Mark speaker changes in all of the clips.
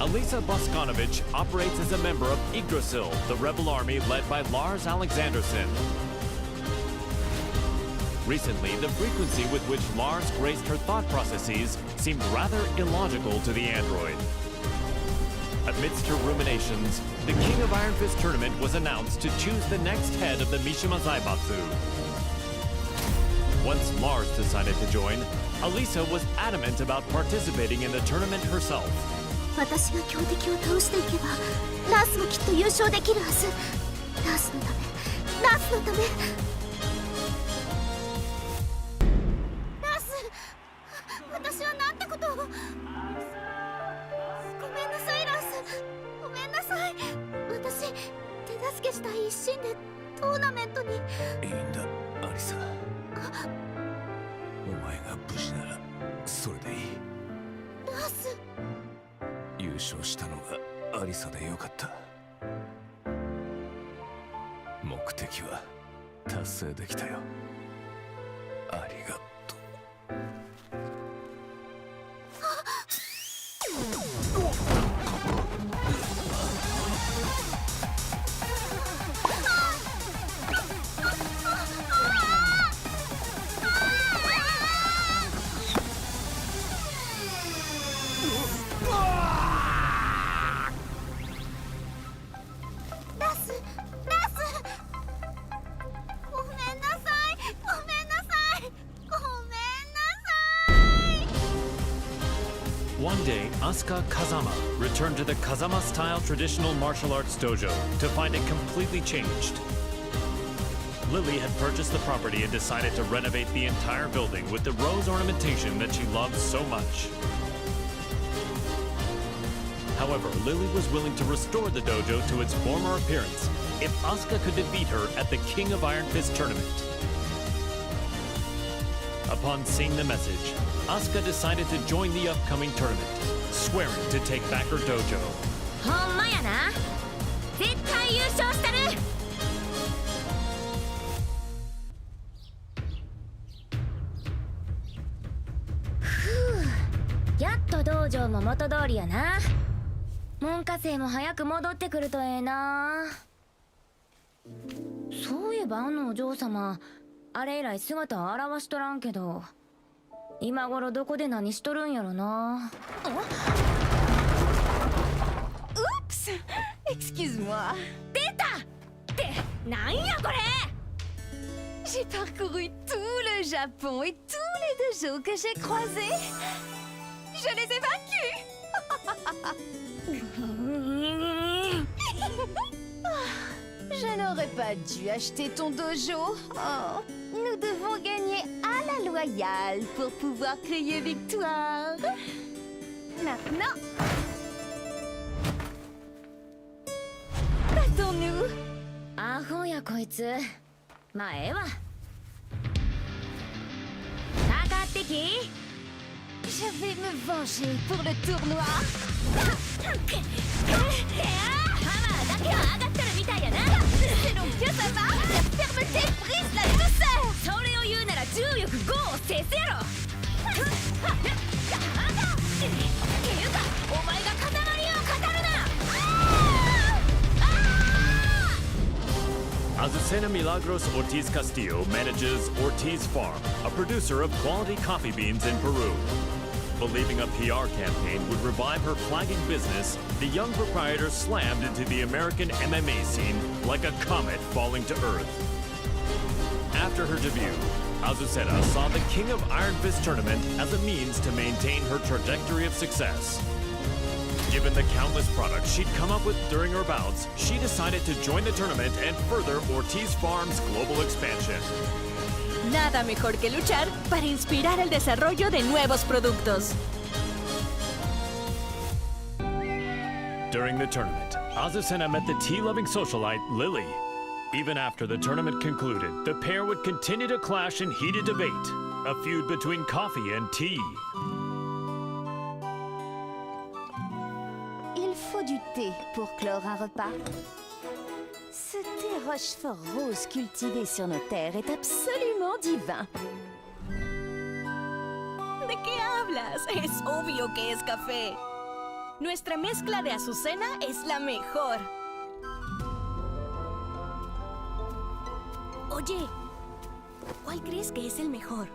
Speaker 1: Alisa Boskanovich operates as a member of Yggdrasil, the rebel army led by Lars Alexanderson. Recently, the frequency with which Lars graced her thought processes seemed rather illogical to the android. Amidst her ruminations, the King of Iron Fist tournament was announced to choose the next head of the Mishima Zaibatsu. Once Lars decided to join, Alisa was adamant about participating in the tournament herself.
Speaker 2: 私が強敵を倒していけばラースもきっと優勝できるはず。ラースのため、ラースのため。ラース、私はなんてことを。ごめんなさいラース、ごめんなさい。私手助けしたい一心でトーナメントに。いい
Speaker 3: んだアリサ、お前が無事ならそれでいい。
Speaker 2: ラース、
Speaker 3: 優勝したのがアリサでよかった。目的は達成できたよ。ありがとう。
Speaker 1: One day, Asuka Kazama returned to the Kazama-style traditional martial arts dojo to find it completely changed. Lily had purchased the property and decided to renovate the entire building with the rose ornamentation that she loved so much. However, Lily was willing to restore the dojo to its former appearance if Asuka could defeat her at the King of Iron Fist tournament. Upon seeing the message, Asuka decided to join the upcoming tournament, swearing to take back her dojo.
Speaker 2: ほんまやな。絶対優勝したる。やっと道場も元通りやな。門下生も早く戻ってくるとええな。そういえばあのお嬢様、あれ以来姿を現しとらんけど、今頃どこで何しとるんやろな。
Speaker 4: Oups! Excuse-moi.
Speaker 2: 出たってなんやこれ。
Speaker 4: J'ai parcouru tout le Japon et tous les dojos que j'ai croisés. Je les ai vaincus. Je n'aurais pas dû acheter ton dojo. Oh, nous devons gagner à la loyale pour pouvoir crier victoire. Maintenant, battons-nous.
Speaker 2: アホやこいつ。まあええわ。かかってき。
Speaker 4: Je vais me venger pour le tournoi.
Speaker 2: ハマーだけは上がってるみたいやな。
Speaker 4: C'est donc que ça va. La fermeté brise la douceur.
Speaker 2: それを言うなら重力5を制すやろ。っていうかお前が塊を語るな。
Speaker 1: Azucena Milagros Ortiz Castillo manages Ortiz Farm, a producer of quality coffee beans in Peru. Believing a PR campaign would revive her flagging business, the young proprietor slammed into the American MMA scene like a comet falling to Earth. After her debut, Azucena saw the King of Iron Fist tournament as a means to maintain her trajectory of success. Given the countless products she'd come up with during her bouts, she decided to join the tournament and further Ortiz Farm's global expansion.
Speaker 5: Nada mejor que luchar para inspirar el desarrollo de nuevos productos.
Speaker 1: During the tournament, Azucena met the tea-loving socialite Lily. Even after the tournament concluded, the pair would continue to clash in heated debate, a feud between coffee and tea.
Speaker 4: Il faut du thé pour clore un repas. Ce thé Rochefort rose cultivé sur nos terres est absolument divin.
Speaker 5: ¿De qué hablas? Es obvio que es café. Nuestra mezcla de azucena es la mejor. Oye, ¿cuál crees que es el mejor?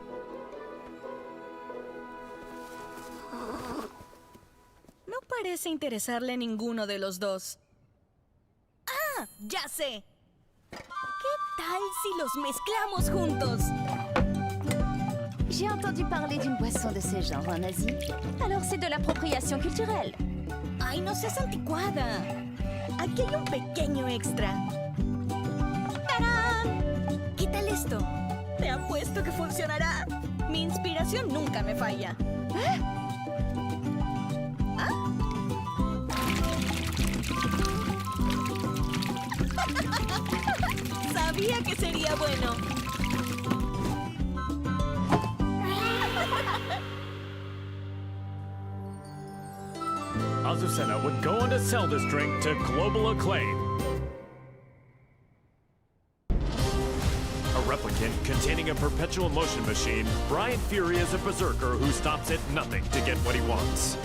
Speaker 5: No parece interesarle ninguno de los dos. ¡Ah! ¡Ya sé! ¿Qué tal si los mezclamos juntos?
Speaker 4: J'ai entendu parler d'une boisson de ce genre en Asie. Alors c'est de l'appropriation culturelle.
Speaker 5: ¡Ay, no seas anticuada! Aquí hay un pequeño extra. ¡Tarán! ¿Qué tal esto? Te apuesto que funcionará. Mi inspiración nunca me falla. Sabía que sería bueno.
Speaker 1: Azucena would go on to sell this drink to global acclaim. A replicant containing a perpetual motion machine, Brian Fury is a berserker who stops at nothing to get what he wants.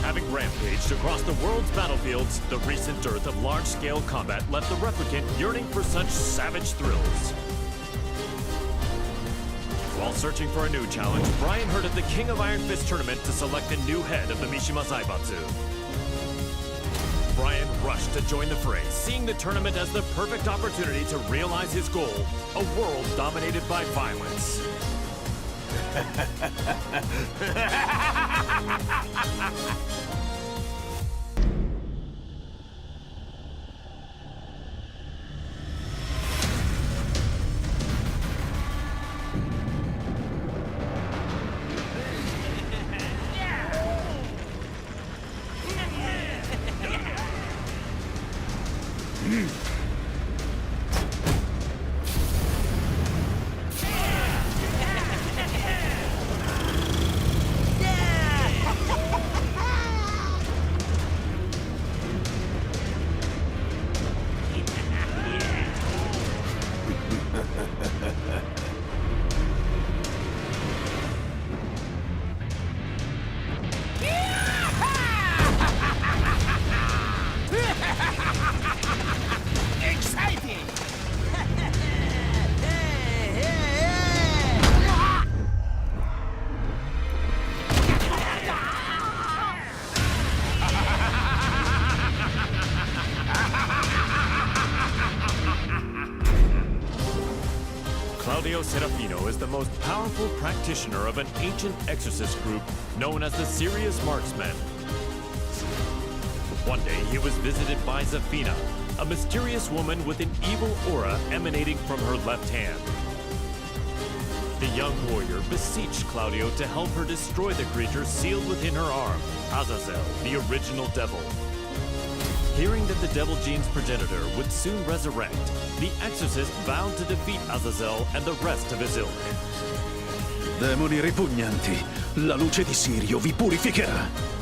Speaker 1: Having rampaged across the world's battlefields, the recent dearth of large-scale combat left the replicant yearning for such savage thrills. While searching for a new challenge, Brian heard of the King of Iron Fist tournament to select a new head of the Mishima Zaibatsu. Brian rushed to join the fray, seeing the tournament as the perfect opportunity to realize his goal, a world dominated by violence. Claudio Serafino is the most powerful practitioner of an ancient exorcist group known as the Serious Marksmen. One day, he was visited by Zafina, a mysterious woman with an evil aura emanating from her left hand. The young warrior beseeched Claudio to help her destroy the creature sealed within her arm, Azazel, the original devil. Hearing that the devil gene's progenitor would soon resurrect, the exorcist vowed to defeat Azazel and the rest of his ilk.
Speaker 3: Demoni ripugnanti, la luce di Sirio vi purificherà.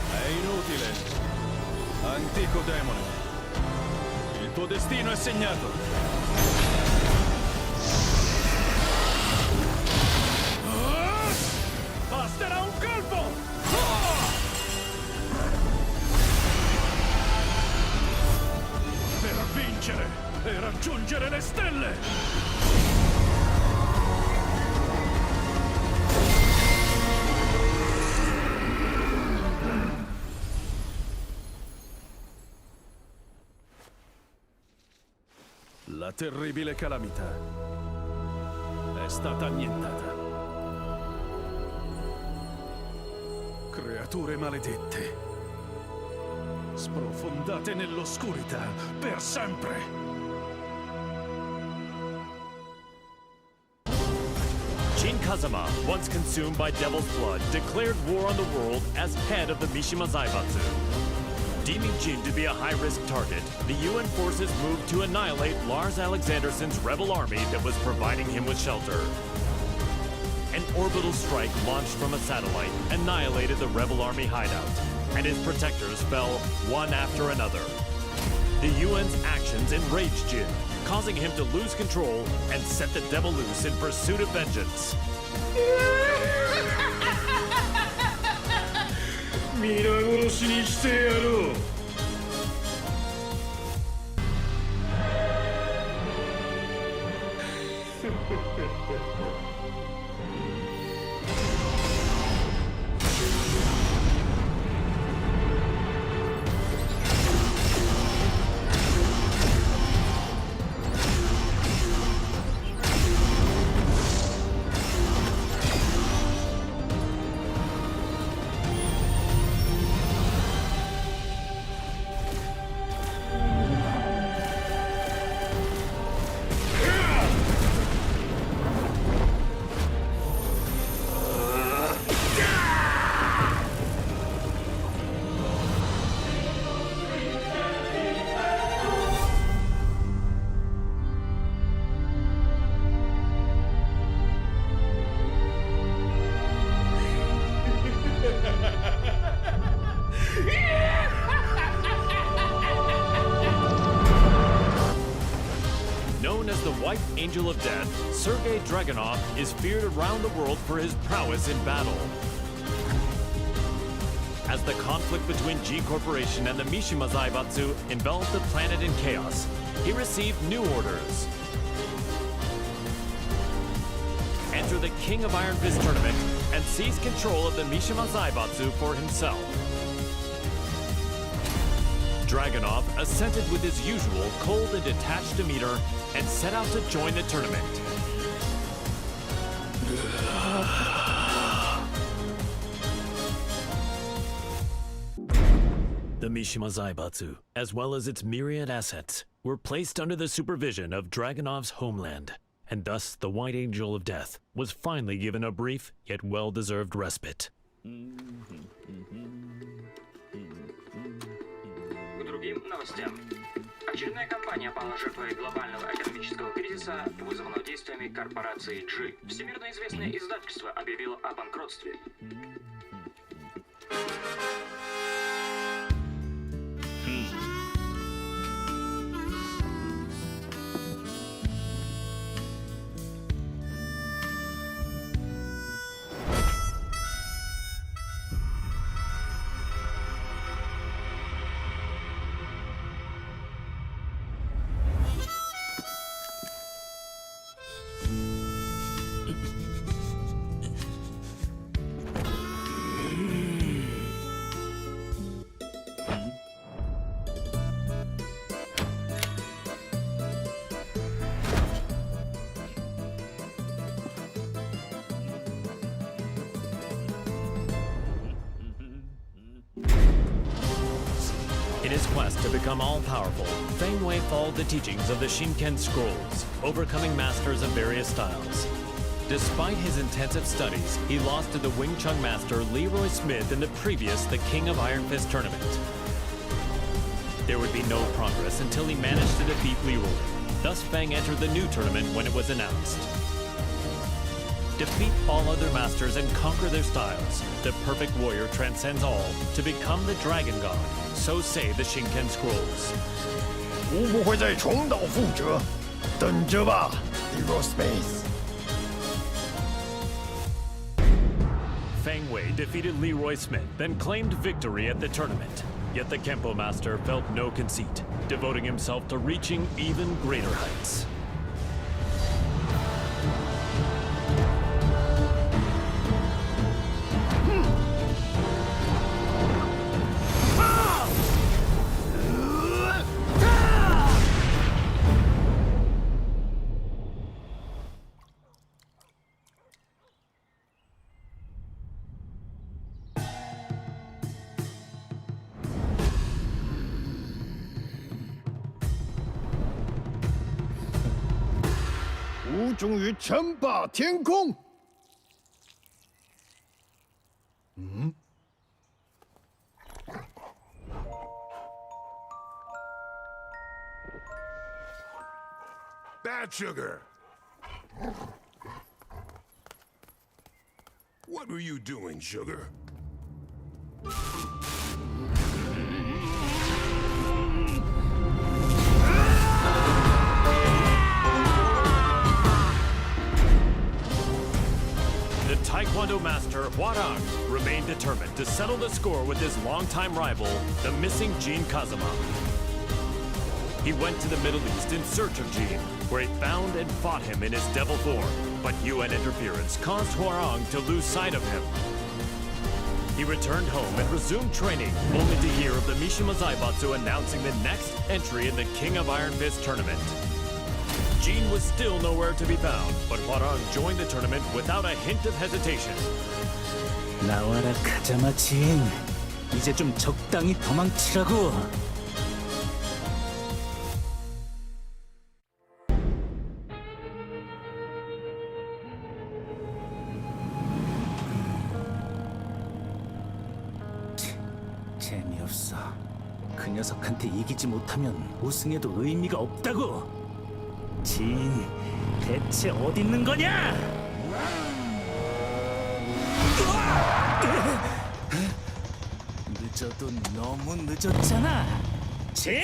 Speaker 6: È inutile. Antico demone. Il tuo destino è segnato. Basterà un colpo! Per vincere e raggiungere le stelle! La terribile calamità è stata annientata. Creature maledette, sprofondate nell'oscurità per sempre.
Speaker 1: Jin Kazama, once consumed by devil's blood, declared war on the world as head of the Mishima Zaibatsu. Deeming Jin to be a high-risk target, the UN forces moved to annihilate Lars Alexanderson's rebel army that was providing him with shelter. An orbital strike launched from a satellite annihilated the rebel army hideout, and his protectors fell one after another. The UN's actions enraged Jin, causing him to lose control and set the devil loose in pursuit of vengeance.
Speaker 6: 皆殺しにしてやろう。
Speaker 1: Known as the White Angel of Death, Sergei Dragunov is feared around the world for his prowess in battle. As the conflict between G Corporation and the Mishima Zaibatsu enveloped the planet in chaos, he received new orders. Enter the King of Iron Fist tournament and seize control of the Mishima Zaibatsu for himself. Dragunov assented with his usual cold and detached demeanor and set out to join the tournament. The Mishima Zaibatsu, as well as its myriad assets, were placed under the supervision of Dragunov's homeland, and thus the White Angel of Death was finally given a brief yet well-deserved respite.
Speaker 7: К другим новостям. Очередная компания пала жертвой глобального экономического кризиса, вызванного действиями корпорации G. Всемирно известное издательство объявило о банкротстве.
Speaker 1: In his quest to become all-powerful, Feng Wei followed the teachings of the Shinken Scrolls, overcoming masters of various styles. Despite his intensive studies, he lost to the Wing Chun master Leroy Smith in the previous The King of Iron Fist tournament. There would be no progress until he managed to defeat Leroy. Thus, Feng entered the new tournament when it was announced. Defeat all other masters and conquer their styles. The perfect warrior transcends all to become the Dragon God. So say the Shinken Scrolls.
Speaker 8: 无不会再重蹈覆辙，等着吧 ，Hero Space。
Speaker 1: Feng Wei defeated Leroy Smith, then claimed victory at the tournament. Yet the Kempo Master felt no conceit, devoting himself to reaching even greater heights.
Speaker 8: "吾终于称霸天空。
Speaker 9: Bad sugar.
Speaker 8: What were you doing, sugar?
Speaker 1: The Taekwondo master Hwarang remained determined to settle the score with his longtime rival, the missing Jin Kazama. He went to the Middle East in search of Jin, where he found and fought him in his devil form, but UN interference caused Hwarang to lose sight of him. He returned home and resumed training, only to hear of the Mishima Zaibatsu announcing the next entry in the King of Iron Fist tournament. Jin was still nowhere to be found, but Hwarang joined the tournament without a hint of hesitation.
Speaker 9: 나와라 카자마 진. 이제 좀 적당히 도망치라고. 재미없어. 그 녀석한테 이기지 못하면 우승해도 의미가 없다고. 진, 대체 어디 있는 거냐? 늦어도 너무 늦었잖아. 진!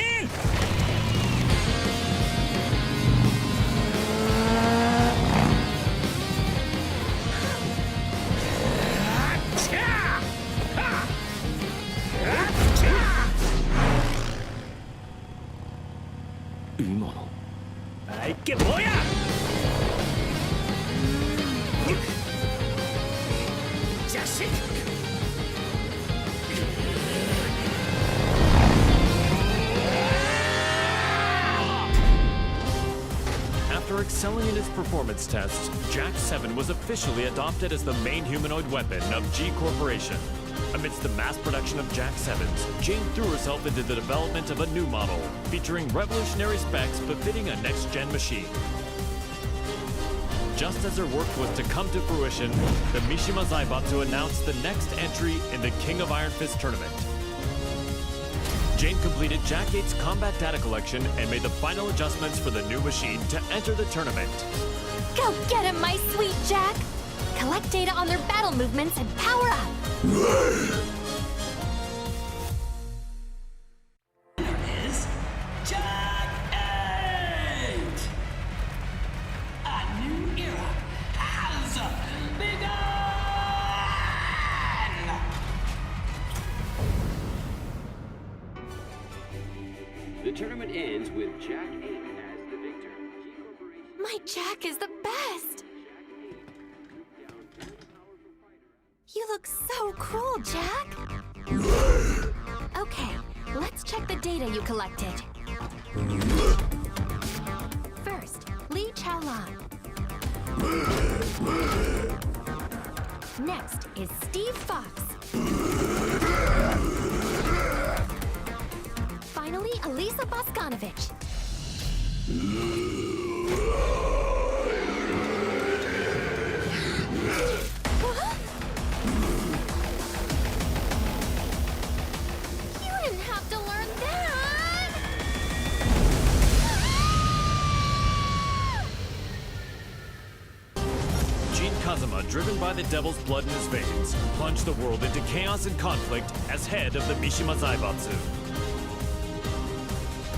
Speaker 9: 아, 이게 뭐야? 자식!
Speaker 1: After excelling in his performance tests, Jack 7 was officially adopted as the main humanoid weapon of G Corporation. Amidst the mass production of Jack 7s, Jane threw herself into the development of a new model, featuring revolutionary specs befitting a next-gen machine. Just as her work was to come to fruition, the Mishima Zaibatsu announced the next entry in the King of Iron Fist tournament. Jane completed Jack 8's combat data collection and made the final adjustments for the new machine to enter the tournament.
Speaker 4: Go get him, my sweet Jack! Collect data on their battle movements and power up!
Speaker 9: is Jack 8! A new era has begun!
Speaker 7: The tournament ends with Jack 8 as the victor. G Corporation.
Speaker 4: My Jack is the best! You look so cool, Jack! Okay, let's check the data you collected. First, Lee Chaolan. Next is Steve Fox. Finally, Elisa Boscanovich. You didn't have to learn that!
Speaker 1: Jin Kazama, driven by the devil's blood in his veins, plunged the world into chaos and conflict as head of the Mishima Zaibatsu.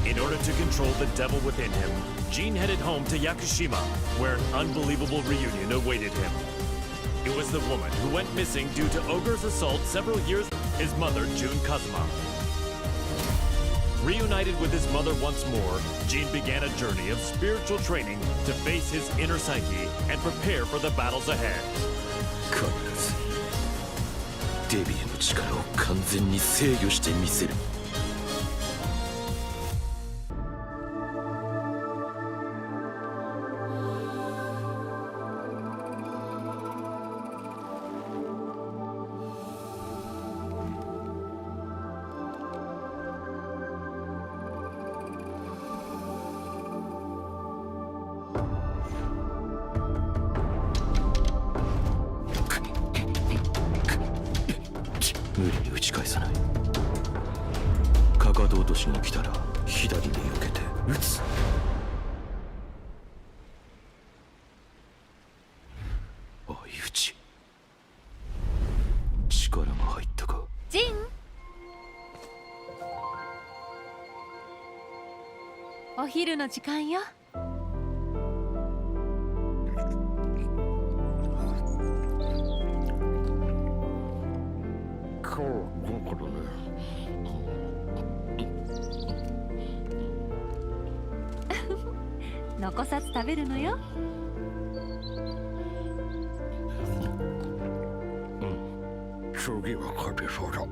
Speaker 1: In order to control the devil within him, Jin headed home to Yakushima, where an unbelievable reunion awaited him. It was the woman who went missing due to Ogre's assault several years, his mother, Jun Kazama. Reunited with his mother once more, Jin began a journey of spiritual training to face his inner psyche and prepare for the battles ahead.
Speaker 3: 必ずデビューの力を完全に制御してみせる。無理に打ち返さない。かかと落としが来たら左に避けて打つ。相打ち。
Speaker 10: 昼の時間よ。残さず食べるのよ。
Speaker 3: 次は勝てそうだ。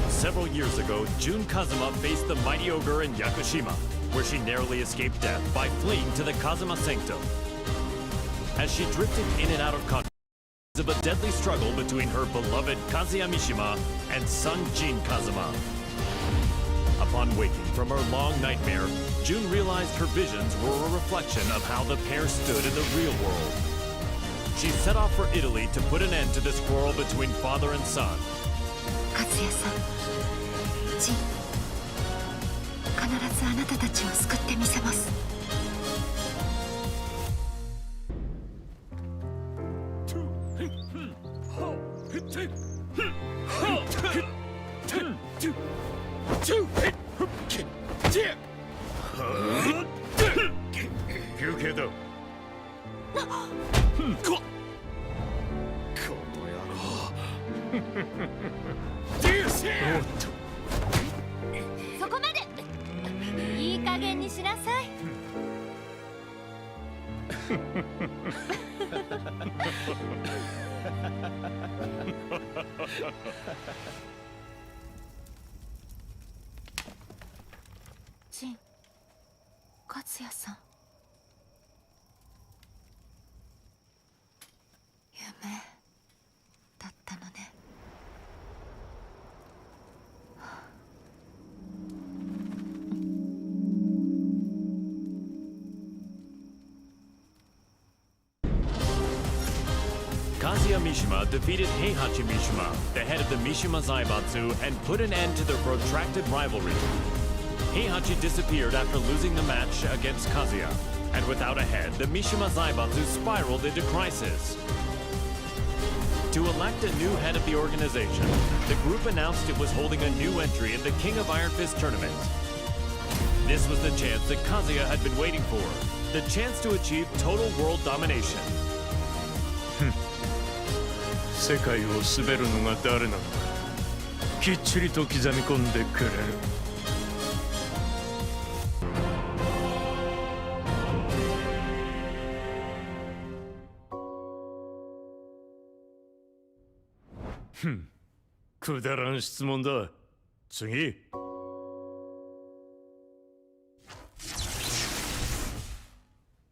Speaker 1: Several years ago, Jun Kazuma faced the mighty ogre in Yakushima, where she narrowly escaped death by fleeing to the Kazuma Sanctum. As she drifted in and out of consciousness of a deadly struggle between her beloved Kazuya Mishima and son Jin Kazuma. Upon waking from her long nightmare, Jun realized her visions were a reflection of how the pair stood in the real world. She set off for Italy to put an end to this quarrel between father and son.
Speaker 10: 和也さん、ジン、必ずあなたたちを救ってみせます。
Speaker 6: 休憩だ。
Speaker 4: そこまで。いい加減にしなさい。
Speaker 10: ジン、和也さん。夢だったのね。
Speaker 1: Kazuya Mishima defeated Heihachi Mishima, the head of the Mishima Zaibatsu, and put an end to their protracted rivalry. Heihachi disappeared after losing the match against Kazuya, and without a head, the Mishima Zaibatsu spiraled into crisis. To elect a new head of the organization, the group announced it was holding a new entry in the King of Iron Fist tournament. This was the chance that Kazuya had been waiting for, the chance to achieve total world domination.
Speaker 6: 世界を滑るのが誰なのかきっちりと刻み込んでくれる。くだらん質問だ。次。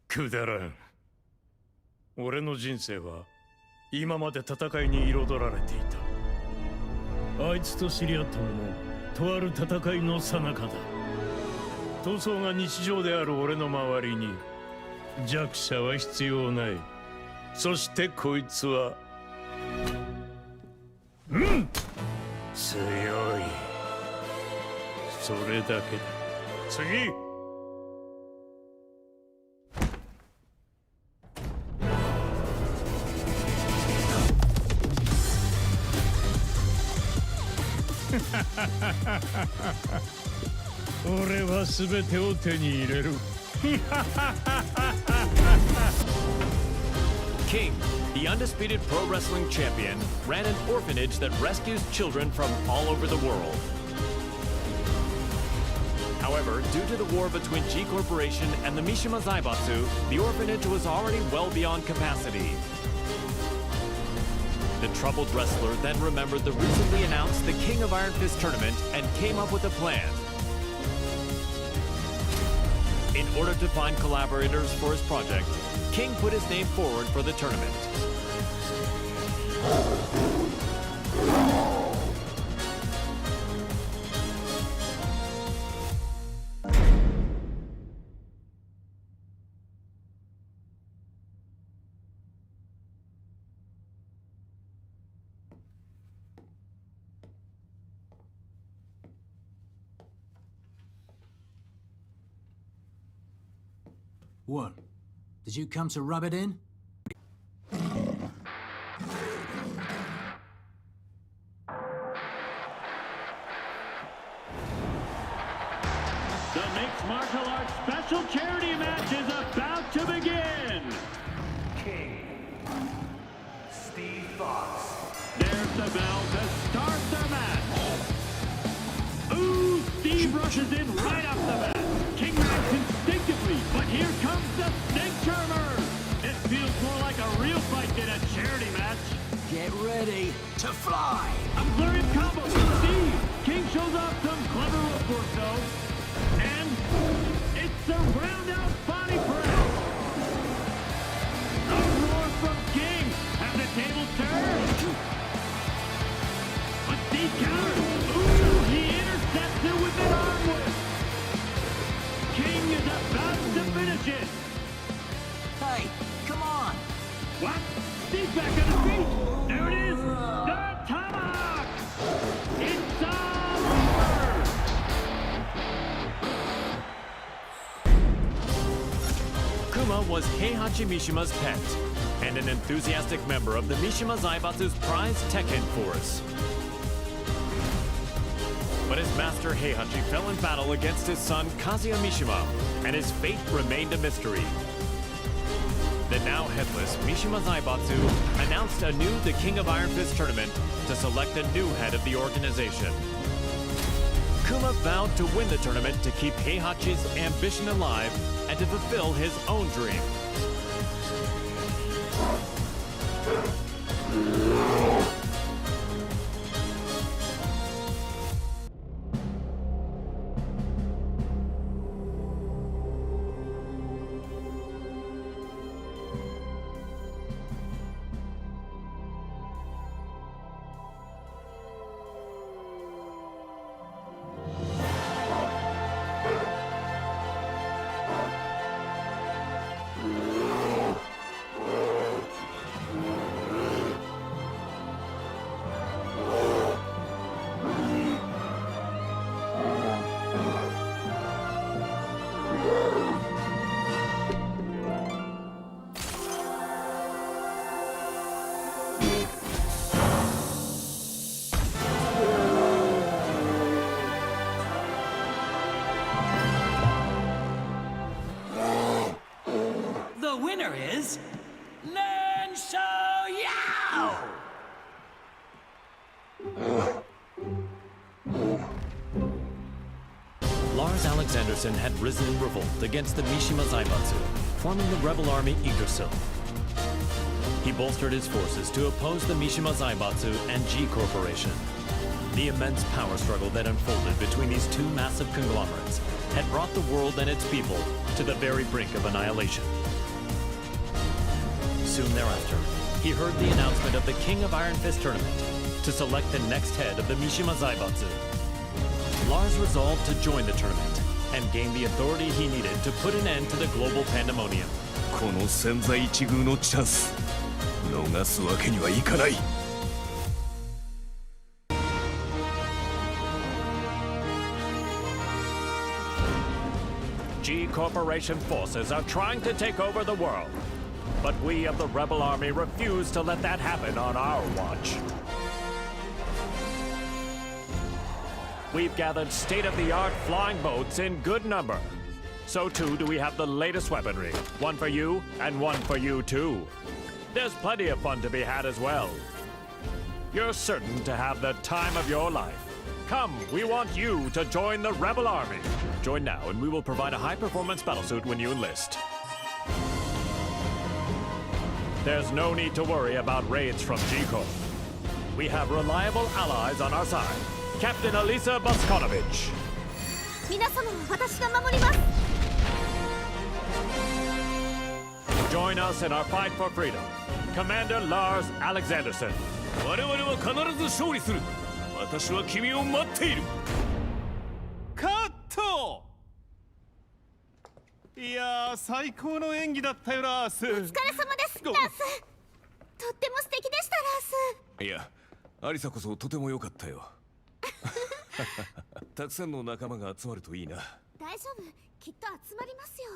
Speaker 6: くだらん。俺の人生は今まで戦いに彩られていた。あいつと知り合ったのもとある戦いの最中だ。闘争が日常である俺の周りに弱者は必要ない。そしてこいつは強い。それだけだ。次。俺は全てを手に入れる。
Speaker 1: King, the undisputed pro wrestling champion, ran an orphanage that rescues children from all over the world. However, due to the war between G Corporation and the Mishima Zaibatsu, the orphanage was already well beyond capacity. The troubled wrestler then remembered the recently announced the King of Iron Fist tournament and came up with a plan. In order to find collaborators for his project, King put his name forward for the tournament.
Speaker 11: What? Did you come to rub it in? martial arts special charity match is about to begin.
Speaker 9: Steve Fox.
Speaker 11: There's the bell to start the match. Ooh, Steve rushes in right off the bat. King reacts instinctively, but here comes the snake charmer. It feels more like a real fight than a charity match.
Speaker 9: Get ready to fly.
Speaker 11: A flurry of combos from Steve. King shows off some clever rope work though. And it's a round-out body press. A roar from King. Have the tables turned. But Steve counters. Ooh, he intercepts it with an arm whip. King is about to finish it.
Speaker 9: Hey, come on.
Speaker 11: What? Steve's back on his feet. There it is. The tomahawk. It's over.
Speaker 1: Kuma was Heihachi Mishima's pet and an enthusiastic member of the Mishima Zaibatsu's prized Tekken force. But his master Heihachi fell in battle against his son Kazuya Mishima, and his fate remained a mystery. The now headless Mishima Zaibatsu announced anew the King of Iron Fist tournament to select a new head of the organization. Kuma vowed to win the tournament to keep Heihachi's ambition alive and to fulfill his own dream.
Speaker 9: The winner is Len Xiaoyao!
Speaker 1: Lars Alexanderson had risen in revolt against the Mishima Zaibatsu, forming the rebel army Yggdrasil. He bolstered his forces to oppose the Mishima Zaibatsu and G Corporation. The immense power struggle that unfolded between these two massive conglomerates had brought the world and its people to the very brink of annihilation. Soon thereafter, he heard the announcement of the King of Iron Fist tournament to select the next head of the Mishima Zaibatsu. Lars resolved to join the tournament and gain the authority he needed to put an end to the global pandemonium.
Speaker 3: この千載一遇のチャンス逃すわけにはいかない。
Speaker 1: G Corporation forces are trying to take over the world. But we of the Rebel Army refuse to let that happen on our watch. We've gathered state-of-the-art flying boats in good number. So too do we have the latest weaponry. One for you, and one for you too. There's plenty of fun to be had as well. You're certain to have the time of your life. Come, we want you to join the Rebel Army. Join now and we will provide a high-performance battlesuit when you enlist. There's no need to worry about raids from G-Corp. We have reliable allies on our side. Captain Elisa Boskonovich.
Speaker 4: 皆様は私が守ります。
Speaker 1: Join us in our fight for freedom. Commander Lars Alexanderson.
Speaker 3: 我々は必ず勝利する。私は君を待っている。
Speaker 12: カット。いやー、最高の演技だったよラース。お疲れ様です、ラース。
Speaker 4: とっても素敵でしたラース。
Speaker 3: いや、アリサこそとても良かったよ。たくさんの仲間が集まるといいな。
Speaker 4: 大丈夫、きっと集まりますよ。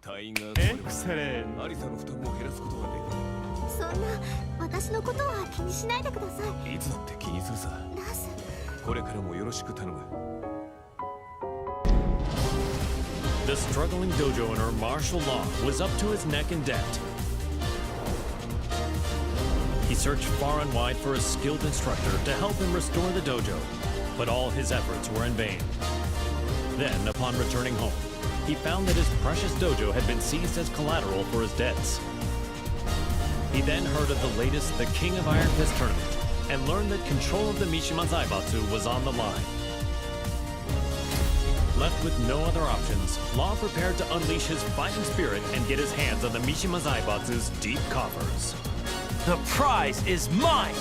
Speaker 3: 隊員が集まればアリサの負担も減らすことができる。
Speaker 4: そんな私のことは気にしないでください。
Speaker 3: いつだって気にするさ。
Speaker 4: ラース、
Speaker 3: これからもよろしく頼む。
Speaker 1: the struggling dojo owner Martial Law was up to his neck in debt. He searched far and wide for a skilled instructor to help him restore the dojo, but all his efforts were in vain. Then, upon returning home, he found that his precious dojo had been seized as collateral for his debts. He then heard of the latest The King of Iron Fist tournament and learned that control of the Mishima Zaibatsu was on the line. Left with no other options, Law prepared to unleash his fighting spirit and get his hands on the Mishima Zaibatsu's deep coffers.
Speaker 9: The prize is mine!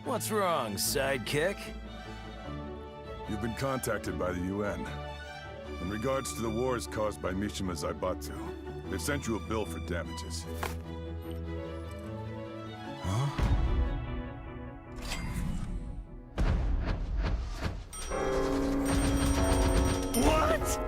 Speaker 3: What's wrong, sidekick?
Speaker 13: You've been contacted by the UN. In regards to the wars caused by Mishima Zaibatsu, they've sent you a bill for damages.
Speaker 3: Huh?
Speaker 9: What?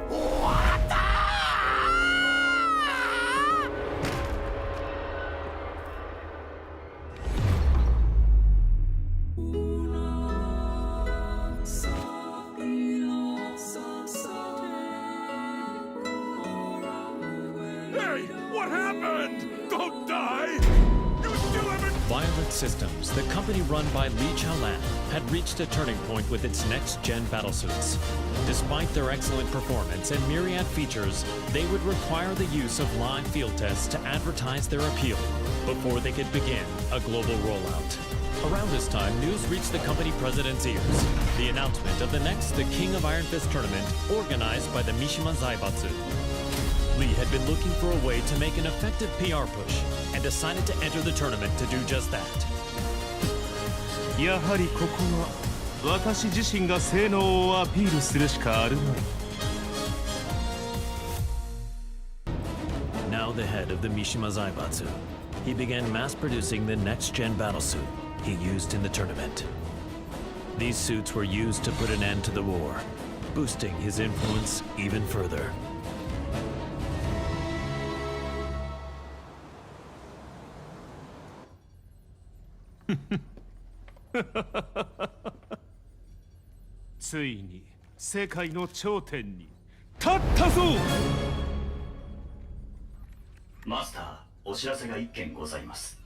Speaker 1: Violent Systems, the company run by Li Chaolan, had reached a turning point with its next-gen battlesuits. Despite their excellent performance and myriad features, they would require the use of live field tests to advertise their appeal before they could begin a global rollout. Around this time, news reached the company president's ears. The announcement of the next The King of Iron Fist tournament, organized by the Mishima Zaibatsu. Lee had been looking for a way to make an effective PR push and decided to enter the tournament to do just that.
Speaker 12: やはりここは私自身が性能をアピールするしかあるまい。
Speaker 1: Now the head of the Mishima Zaibatsu, he began mass-producing the next-gen battlesuit he used in the tournament. These suits were used to put an end to the war, boosting his influence even further.
Speaker 12: ついに世界の頂点に立ったぞ。
Speaker 14: マスター、お知らせが一件ございます。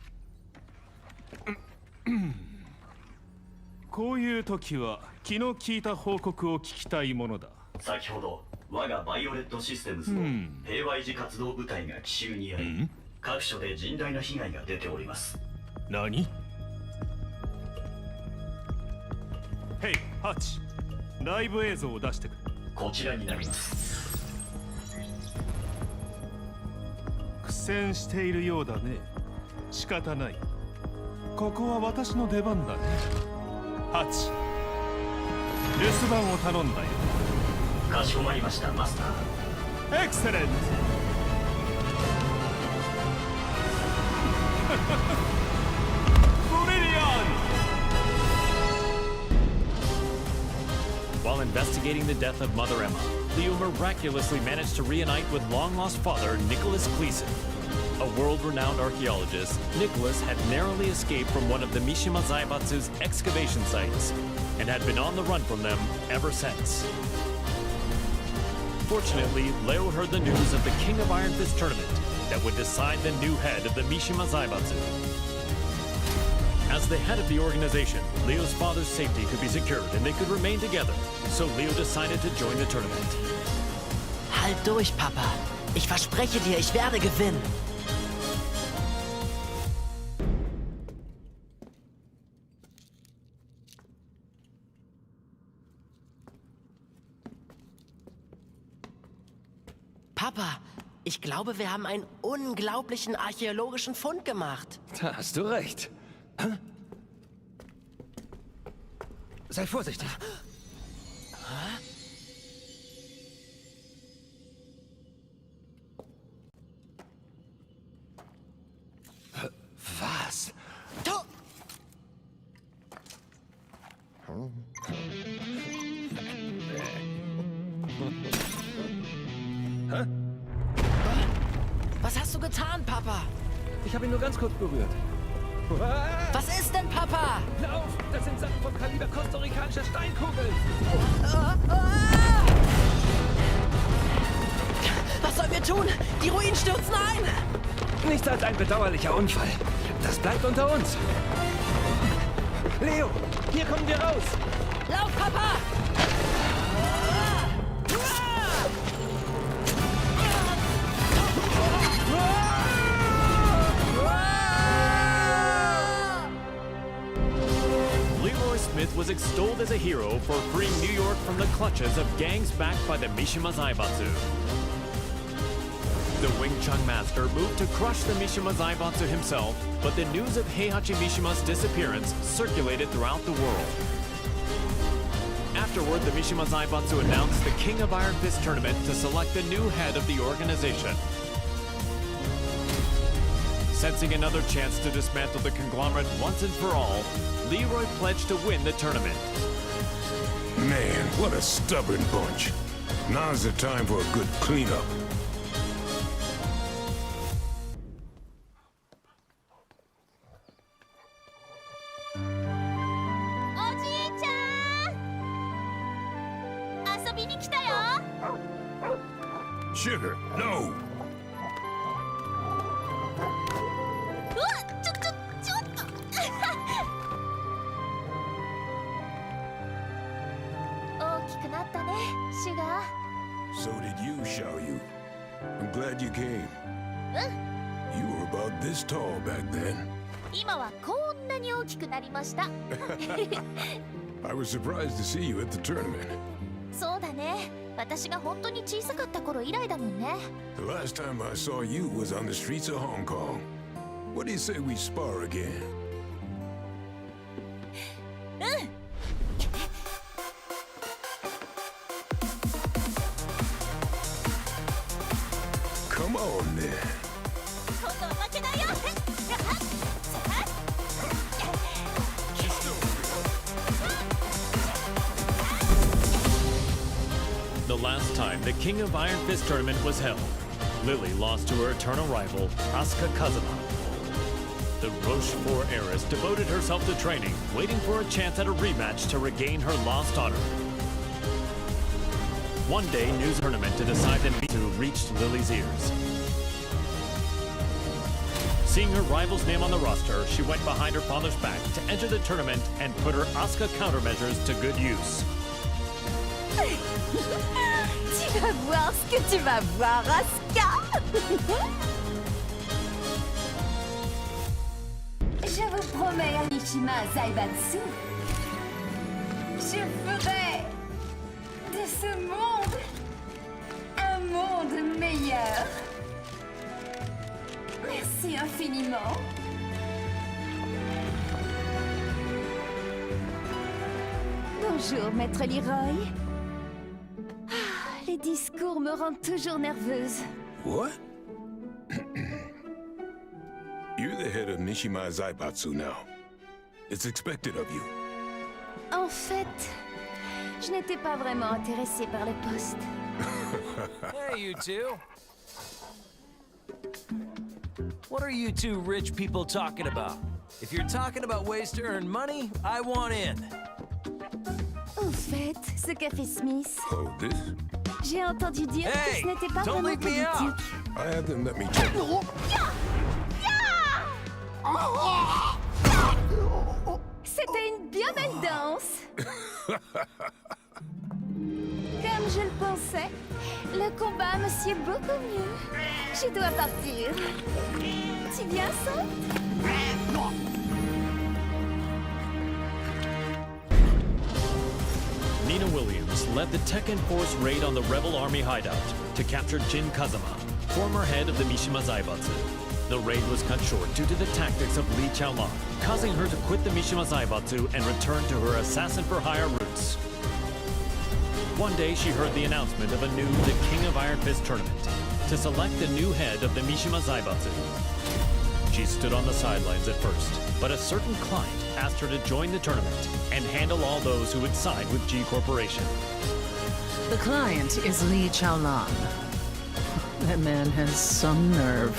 Speaker 12: こういう時は気の利いた報告を聞きたいものだ。
Speaker 14: 先ほど我がバイオレットシステムズの平和維持活動部隊が奇襲に遭い、各所で甚大な被害が出ております。
Speaker 12: 何？ヘイ、ハッチ、ライブ映像を出してくれ。
Speaker 14: こちらになります。
Speaker 12: 苦戦しているようだね。仕方ない。ここは私の出番だね。ハッチ、留守番を頼んだよ。
Speaker 14: かしこまりました、マスター。
Speaker 12: エクセレント。
Speaker 1: While investigating the death of Mother Emma, Leo miraculously managed to reunite with long-lost father Nicholas Gleason. A world-renowned archaeologist, Nicholas had narrowly escaped from one of the Mishima Zaibatsu's excavation sites and had been on the run from them ever since. Fortunately, Leo heard the news of the King of Iron Fist tournament that would decide the new head of the Mishima Zaibatsu. As the head of the organization, Leo's father's safety could be secured and they could remain together, so Leo decided to join the tournament.
Speaker 15: Halt durch, Papa. Ich verspreche dir, ich werde gewinnen. Papa, ich glaube, wir haben einen unglaublichen archäologischen Fund gemacht.
Speaker 3: Da hast du recht. Sei vorsichtig. Was?
Speaker 15: hast du getan, Papa?
Speaker 3: Ich habe ihn nur ganz kurz berührt.
Speaker 15: Was ist denn, Papa?
Speaker 3: Lauf! Das sind Sachen vom Kaliber kostarikanischer Steinkugeln!
Speaker 15: Was sollen wir tun? Die Ruinen stürzen ein!
Speaker 3: Nichts als ein bedauerlicher Unfall. Das bleibt unter uns. Leo, hier kommen wir raus!
Speaker 15: Lauf, Papa!
Speaker 1: Smith was extolled as a hero for freeing New York from the clutches of gangs backed by the Mishima Zaibatsu. The Wing Chun master moved to crush the Mishima Zaibatsu himself, but the news of Heihachi Mishima's disappearance circulated throughout the world. Afterward, the Mishima Zaibatsu announced the King of Iron Fist tournament to select the new head of the organization. Sensing another chance to dismantle the conglomerate once and for all, Leroy pledged to win the tournament.
Speaker 13: Man, what a stubborn bunch. Now's the time for a good cleanup. Sugar, no! So did you, Xiaoyu. I'm glad you came. You were about this tall back then. I was surprised to see you at the tournament. The last time I saw you was on the streets of Hong Kong. What do you say we spar again? Come on, then.
Speaker 1: The last time the King of Iron Fist tournament was held, Lily lost to her eternal rival, Asuka Kazama. The Rochefort heiress devoted herself to training, waiting for a chance at a rematch to regain her lost honor. One day, news tournament to decide the Mitsu reached Lily's ears. Seeing her rival's name on the roster, she went behind her father's back to enter the tournament and put her Asuka countermeasures to good use.
Speaker 4: Tu vas voir ce que tu vas voir, Asuka. Je vous promets, Mishima Zaibatsu, je ferai de ce monde un monde meilleur. Merci infiniment. Bonjour, Maître Leroy. Les discours me rendent toujours nerveuse.
Speaker 13: What? You're the head of Mishima Zaibatsu now. It's expected of you.
Speaker 4: En fait, je n'étais pas vraiment intéressée par le poste.
Speaker 16: Hey, you two. What are you two rich people talking about? If you're talking about ways to earn money, I want in.
Speaker 4: Au fait, ce café Smith.
Speaker 13: Oh, this?
Speaker 4: J'ai entendu dire que ce n'était pas vraiment politique.
Speaker 13: I had them let me check.
Speaker 4: C'était une bien belle danse. Comme je le pensais, le combat me sied beaucoup mieux. Je dois partir. Tu viens, ça?
Speaker 1: Nina Williams led the Tekken Force raid on the rebel army hideout to capture Jin Kazama, former head of the Mishima Zaibatsu. The raid was cut short due to the tactics of Li Chaolan, causing her to quit the Mishima Zaibatsu and return to her assassin-for-hire roots. One day, she heard the announcement of a new The King of Iron Fist tournament to select the new head of the Mishima Zaibatsu. She stood on the sidelines at first, but a certain client asked her to join the tournament and handle all those who would side with G Corporation.
Speaker 17: The client is Li Chaolan. That man has some nerve.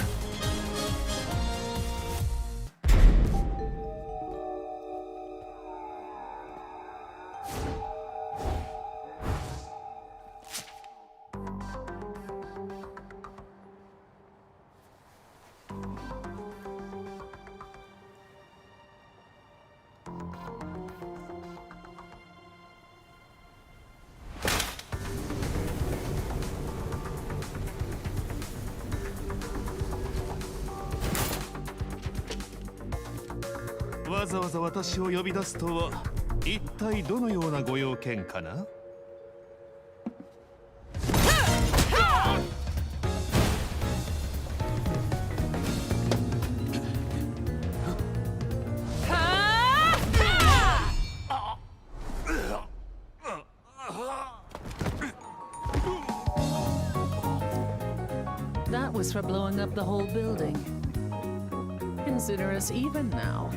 Speaker 12: わざわざ私を呼び出すとは一体どのようなご用件かな？
Speaker 17: That was for blowing up the whole building. Consider us even now.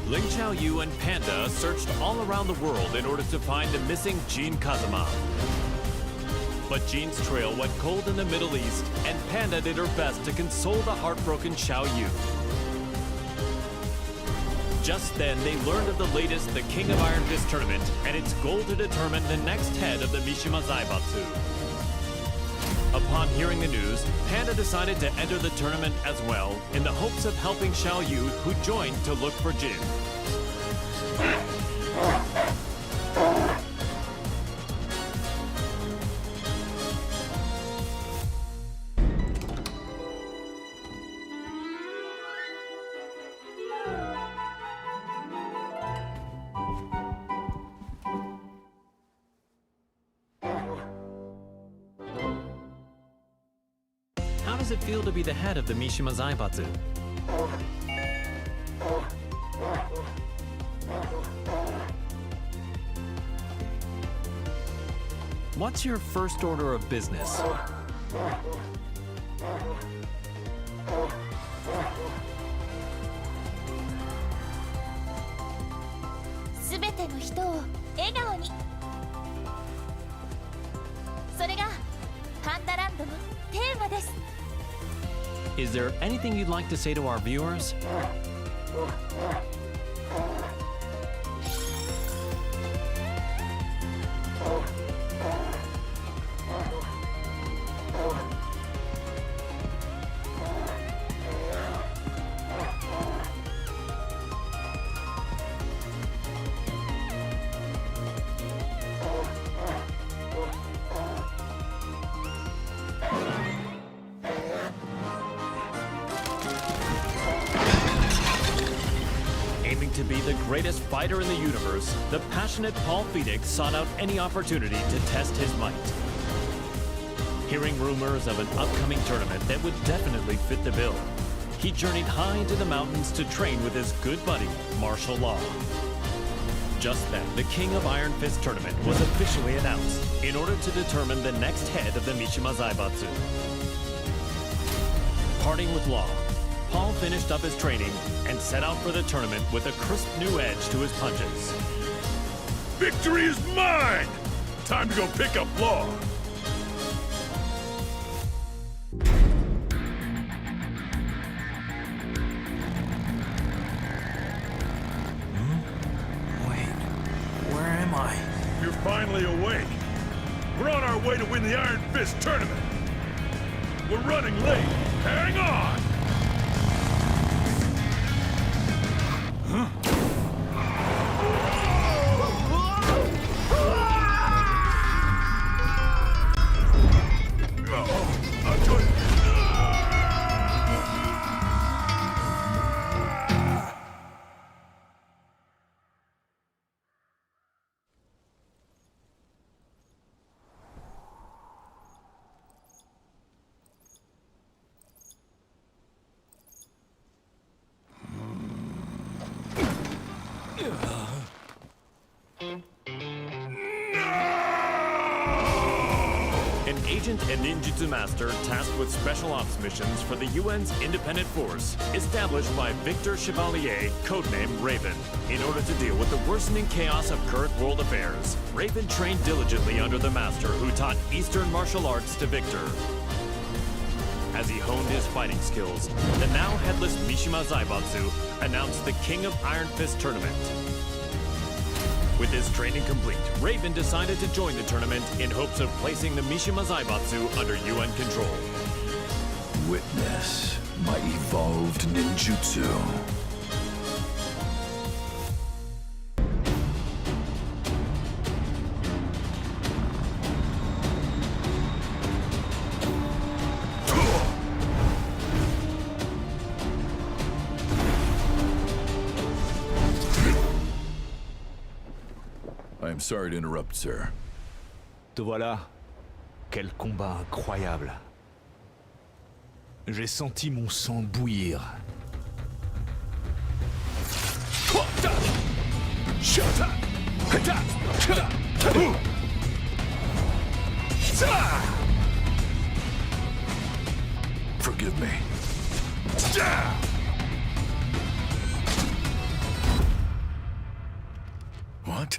Speaker 1: Ling Xiaoyu and Panda searched all around the world in order to find the missing Jin Kazama. But Jin's trail went cold in the Middle East, and Panda did her best to console the heartbroken Xiaoyu. Just then, they learned of the latest The King of Iron Fist tournament and its goal to determine the next head of the Mishima Zaibatsu. Upon hearing the news, Panda decided to enter the tournament as well in the hopes of helping Xiaoyu, who joined to look for Jin. How does it feel to be the head of the Mishima Zaibatsu? What's your first order of business? Is there anything you'd like to say to our viewers? Aiming to be the greatest fighter in the universe, the passionate Paul Phoenix sought out any opportunity to test his might. Hearing rumors of an upcoming tournament that would definitely fit the bill, he journeyed high into the mountains to train with his good buddy, Martial Law. Just then, the King of Iron Fist tournament was officially announced in order to determine the next head of the Mishima Zaibatsu. Parting with Law, Paul finished up his training and set out for the tournament with a crisp new edge to his punches.
Speaker 13: Victory is mine! Time to go pick up Law.
Speaker 9: Where am I?
Speaker 13: You're finally awake. We're on our way to win the Iron Fist tournament. We're running late. Hang on! Huh?
Speaker 1: An agent and ninjutsu master tasked with special ops missions for the UN's independent force, established by Victor Chevalier, codenamed Raven. In order to deal with the worsening chaos of current world affairs, Raven trained diligently under the master who taught Eastern martial arts to Victor. As he honed his fighting skills, the now headless Mishima Zaibatsu announced the King of Iron Fist tournament. With his training complete, Raven decided to join the tournament in hopes of placing the Mishima Zaibatsu under UN control.
Speaker 3: Witness my evolved ninjutsu.
Speaker 13: am sorry to interrupt, sir.
Speaker 9: Te voilà. Quel combat incroyable. J'ai senti mon sang bouillir.
Speaker 13: Forgive me. What?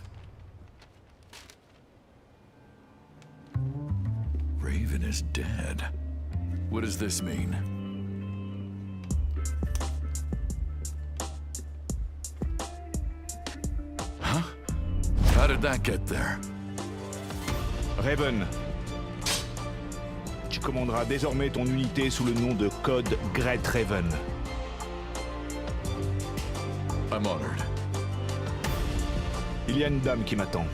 Speaker 13: Raven is dead. What does this mean? Huh? How did that get there?
Speaker 9: Raven. Tu commanderas désormais ton unité sous le nom de code Great Raven.
Speaker 13: I'm honored.
Speaker 9: Il y a une dame qui m'attend.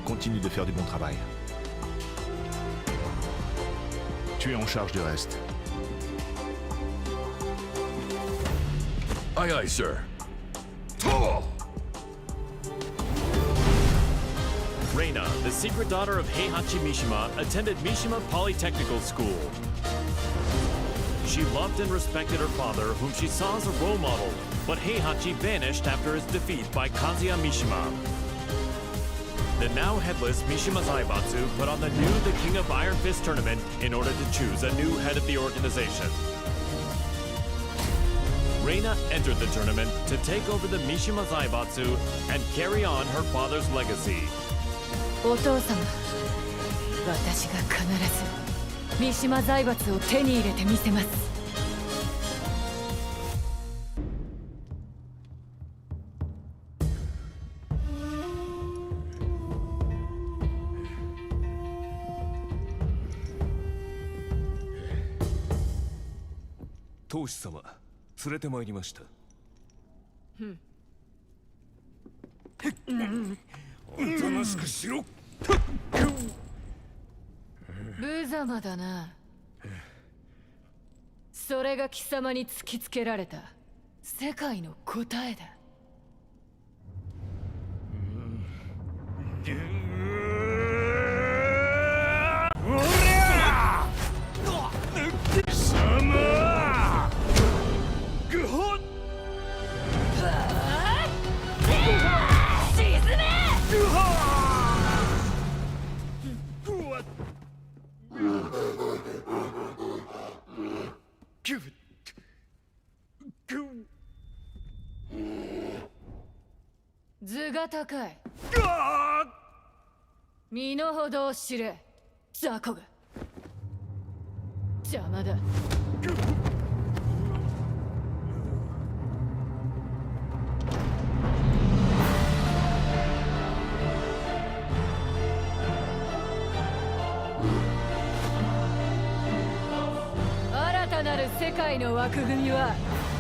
Speaker 9: Continue de faire du bon travail. Tu es en charge du reste.
Speaker 13: Aye, aye, sir.
Speaker 1: Reina, the secret daughter of Heihachi Mishima, attended Mishima Polytechnical School. She loved and respected her father, whom she saw as a role model, but Heihachi vanished after his defeat by Kazuya Mishima. The now headless Mishima Zaibatsu put on the King of Iron Fist tournament in order to choose a new head of the organization. Reina entered the tournament to take over the Mishima Zaibatsu and carry on her father's legacy.
Speaker 17: お父様、私が必ず三島財閥を手に入れてみせます。
Speaker 18: 当主様、連れてまいりました。おとなしくしろ。
Speaker 17: 無様だな。それが貴様に突きつけられた世界の答えだ。図が高い。身の程を知れ、雑魚が。邪魔だ。新たなる世界の枠組みは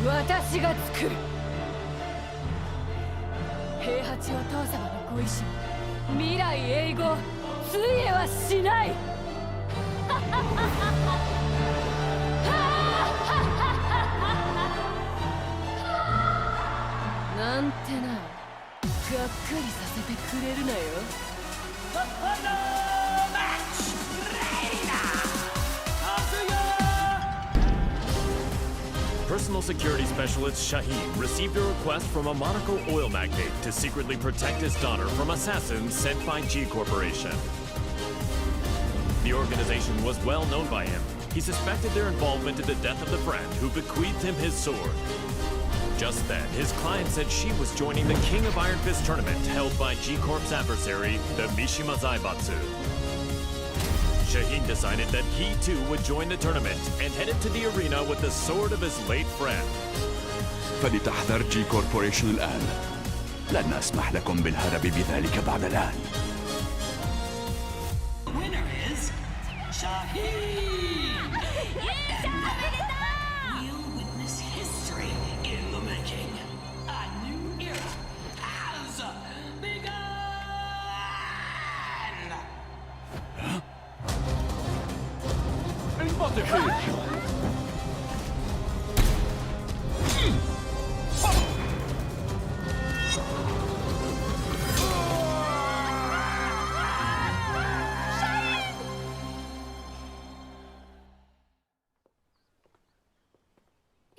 Speaker 17: 私が作る。平八お父様のご意志、未来永劫ついえはしない。なんてな、がっかりさせてくれるなよ。
Speaker 1: Personal security specialist Shaheen received a request from a Monaco oil magnate to secretly protect his daughter from assassins sent by G Corporation. The organization was well known by him. He suspected their involvement in the death of the friend who bequeathed him his sword. Just then, his client said she was joining the King of Iron Fist tournament held by G Corp's adversary, the Mishima Zaibatsu. Shaheen decided that he too would join the tournament and headed to the arena with the sword of his late friend.
Speaker 3: فلتحذر جي كوربوريشن الآن. لن أسمح لكم بالهرب بذلك بعد الآن.
Speaker 19: Winner is Shaheen! We'll witness history in the making. A new era has begun!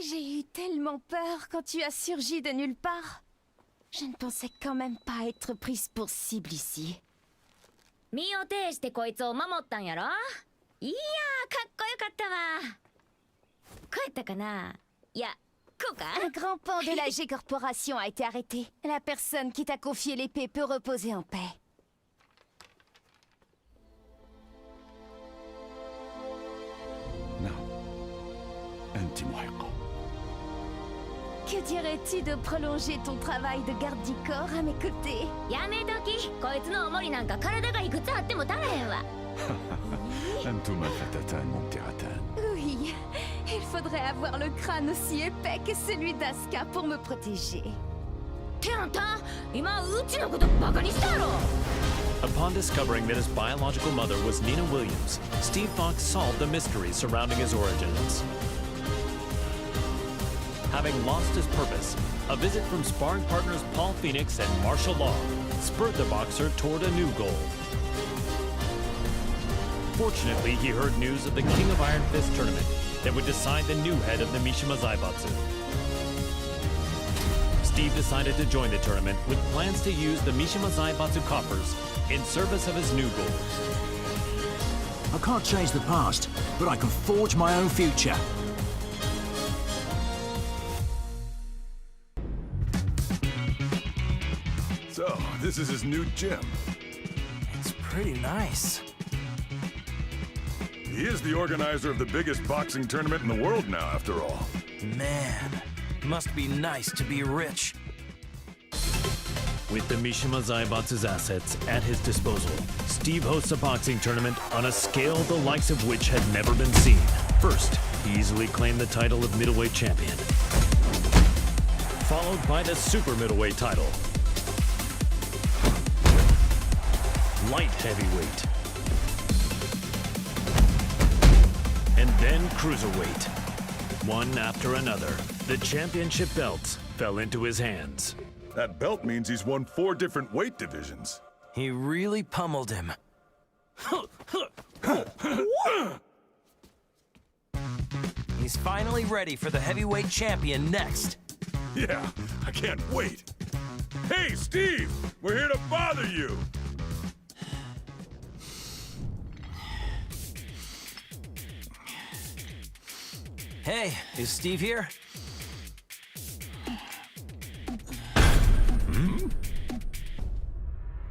Speaker 4: J'ai eu tellement peur quand tu as surgi de nulle part. Je ne pensais quand même pas être prise pour cible ici.
Speaker 2: 身を挺してこいつを守ったんやろ。いやー、かっこよかったわ。こうやったかな。いや、こうか。
Speaker 4: Un grand pan de la G-Corporation a été arrêté. La personne qui t'a confié l'épée peut reposer en paix.
Speaker 3: أنت محقة.
Speaker 4: Que dirais-tu de prolonger ton travail de garde du corps à mes côtés?
Speaker 2: やめとき。こいつの重りなんか体がいくつあっても足らへんわ。
Speaker 3: أنتما فتاتان ممتعتان.
Speaker 4: Oui, il faudrait avoir le crâne aussi épais que celui d'Asuka pour me protéger.
Speaker 2: ってあんた、今うちのことバカにしたやろ。
Speaker 1: Upon discovering that his biological mother was Nina Williams, Steve Fox solved the mystery surrounding his origins. Having lost his purpose, a visit from sparring partners Paul Phoenix and Marshall Law spurred the boxer toward a new goal. Fortunately, he heard news of the King of Iron Fist tournament that would decide the new head of the Mishima Zaibatsu. Steve decided to join the tournament with plans to use the Mishima Zaibatsu coffers in service of his new goal.
Speaker 9: I can't change the past, but I can forge my own future.
Speaker 13: So, this is his new gym.
Speaker 16: It's pretty nice.
Speaker 13: He is the organizer of the biggest boxing tournament in the world now, after all.
Speaker 16: Man, must be nice to be rich.
Speaker 1: With the Mishima Zaibatsu's assets at his disposal, Steve hosts a boxing tournament on a scale the likes of which had never been seen. First, he easily claimed the title of middleweight champion, followed by the super middleweight title, light heavyweight, and then cruiserweight. One after another, the championship belts fell into his hands.
Speaker 13: That belt means he's won 4 different weight divisions.
Speaker 16: He really pummeled him. He's finally ready for the heavyweight champion next.
Speaker 13: Yeah, I can't wait. Hey, Steve! We're here to bother you!
Speaker 16: Hey, is Steve here?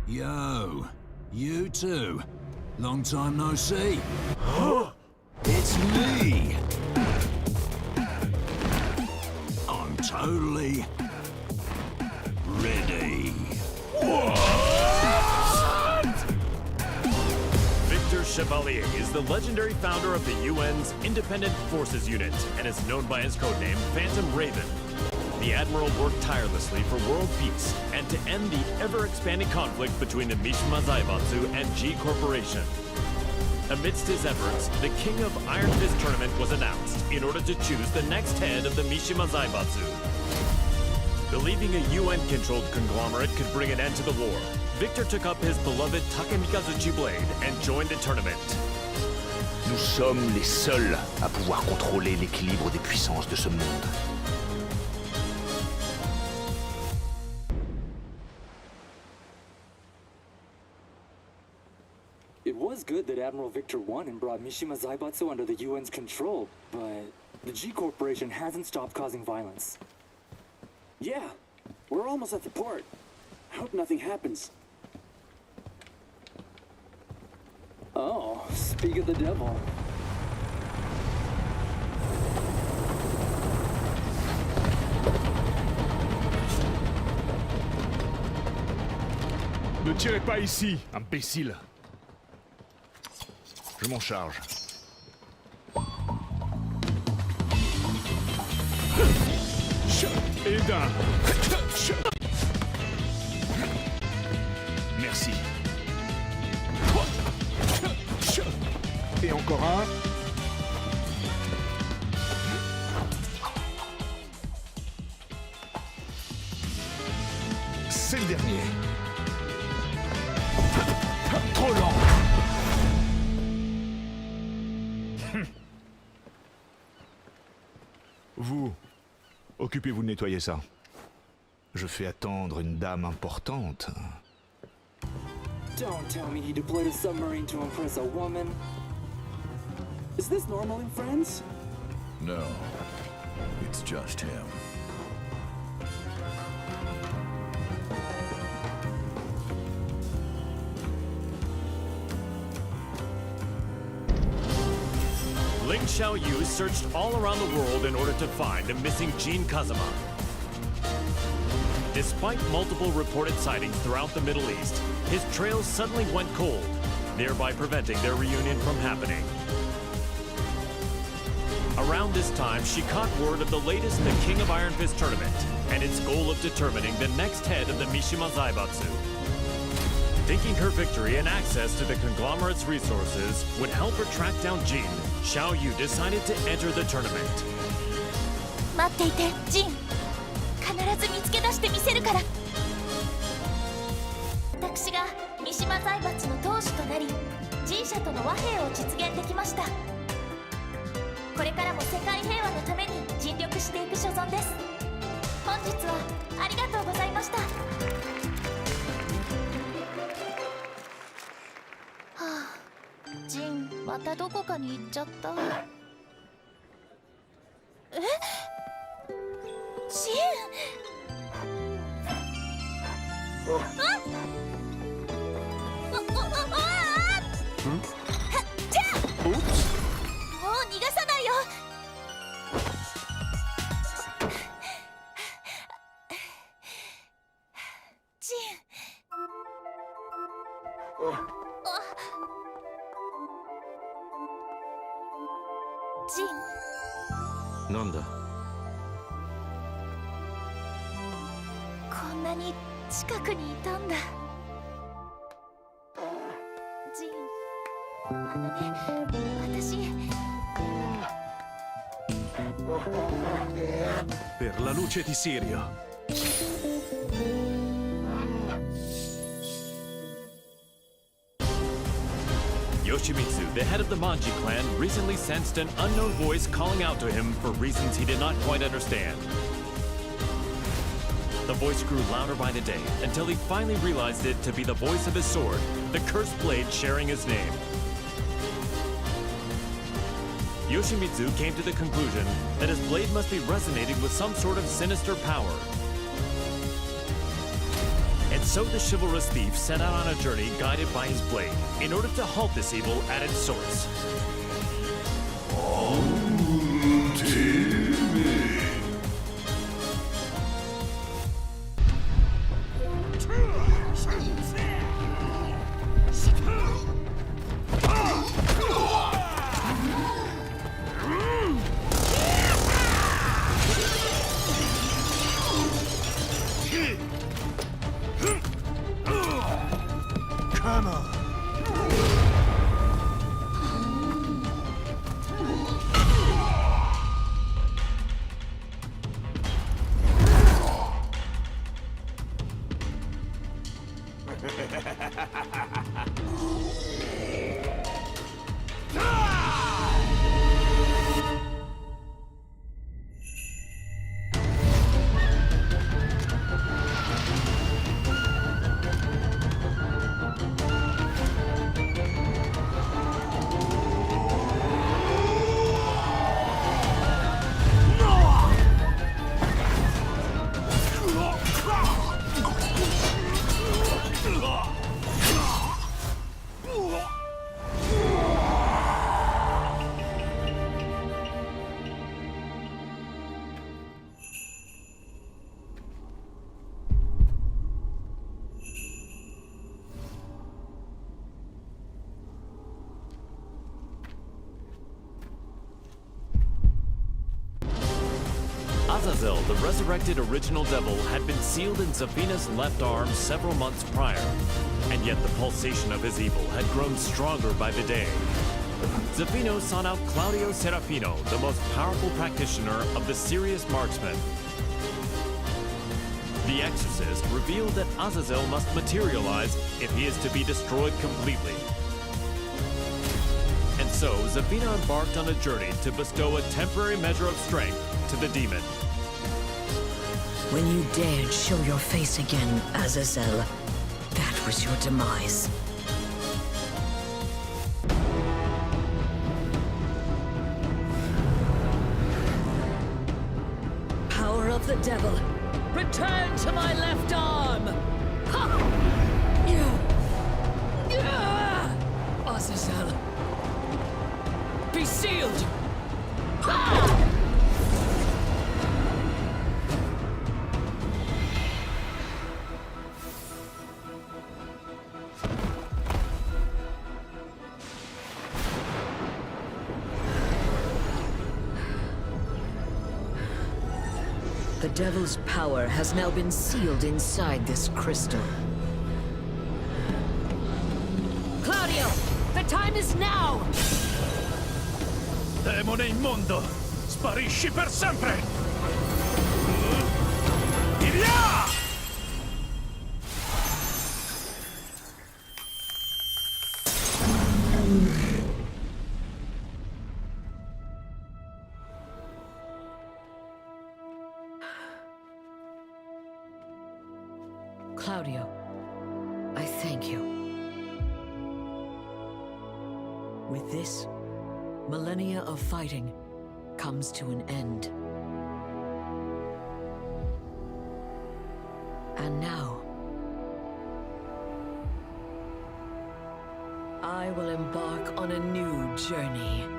Speaker 9: Yo, you too. Long time no see. It's me. I'm totally ready.
Speaker 1: Victor Chevalier is the legendary founder of the UN's Independent Forces Unit and is known by his codename Phantom Raven. The Admiral worked tirelessly for world peace and to end the ever-expanding conflict between the Mishima Zaibatsu and G Corporation. Amidst his efforts, the King of Iron Fist tournament was announced in order to choose the next head of the Mishima Zaibatsu. Believing a UN-controlled conglomerate could bring an end to the war, Victor took up his beloved Takemikazuchi blade and joined the tournament.
Speaker 3: Nous sommes les seuls à pouvoir contrôler l'équilibre des puissances de ce monde.
Speaker 20: It was good that Admiral Victor won and brought Mishima Zaibatsu under the UN's control, but the G Corporation hasn't stopped causing violence.
Speaker 21: Yeah, we're almost at the port. I hope nothing happens.
Speaker 20: Oh, speak of the devil.
Speaker 12: Ne tirez pas ici, imbécile. Je m'en charge. Aidin. Merci. Et encore un. C'est le dernier. Trop lent.
Speaker 3: Vous, occupez-vous de nettoyer ça. Je fais attendre une dame importante.
Speaker 20: Don't tell me he deployed a submarine to impress a woman. Is this normal in friends?
Speaker 18: No, it's just him.
Speaker 1: Ling Xiaoyu searched all around the world in order to find the missing Jin Kazama. Despite multiple reported sightings throughout the Middle East, his trail suddenly went cold, thereby preventing their reunion from happening. Around this time, she caught word of the latest The King of Iron Fist tournament and its goal of determining the next head of the Mishima Zaibatsu. Thinking her victory and access to the conglomerate's resources would help her track down Jin, Xiaoyu decided to enter the tournament.
Speaker 10: 待っていて、ジン。必ず見つけ出してみせるから。私が三島財閥の当主となり、G社との和平を実現できました。これからも世界平和のために尽力していく所存です。本日はありがとうございました。はあ、ジン、またどこかに行っちゃった。え？ジン！もう逃がさないよ。ジン。ジン。
Speaker 3: なんだ。
Speaker 10: こんなに近くにいたんだ。ジン。私。
Speaker 18: Per la luce di Sirio.
Speaker 1: Yoshimitsu, the head of the Manji clan, recently sensed an unknown voice calling out to him for reasons he did not quite understand. The voice grew louder by the day until he finally realized it to be the voice of his sword, the cursed blade sharing his name. Yoshimitsu came to the conclusion that his blade must be resonating with some sort of sinister power. And so the chivalrous thief set out on a journey guided by his blade in order to halt this evil at its source.
Speaker 8: Come on.
Speaker 1: Azazel, the resurrected original devil, had been sealed in Zafina's left arm several months prior, and yet the pulsation of his evil had grown stronger by the day. Zafino sought out Claudio Serafino, the most powerful practitioner of the serious marksman. The exorcist revealed that Azazel must materialize if he is to be destroyed completely. And so, Zafina embarked on a journey to bestow a temporary measure of strength to the demon.
Speaker 5: When you dared show your face again, Azazel, that was your demise. Power of the devil, return to my left arm! Ha! Azazel, be sealed! Ha! The devil's power has now been sealed inside this crystal. Claudio, the time is now!
Speaker 12: Demone immondo, sparisci per sempre! Di via!
Speaker 5: Claudio, I thank you. With this, millennia of fighting comes to an end. And now, I will embark on a new journey.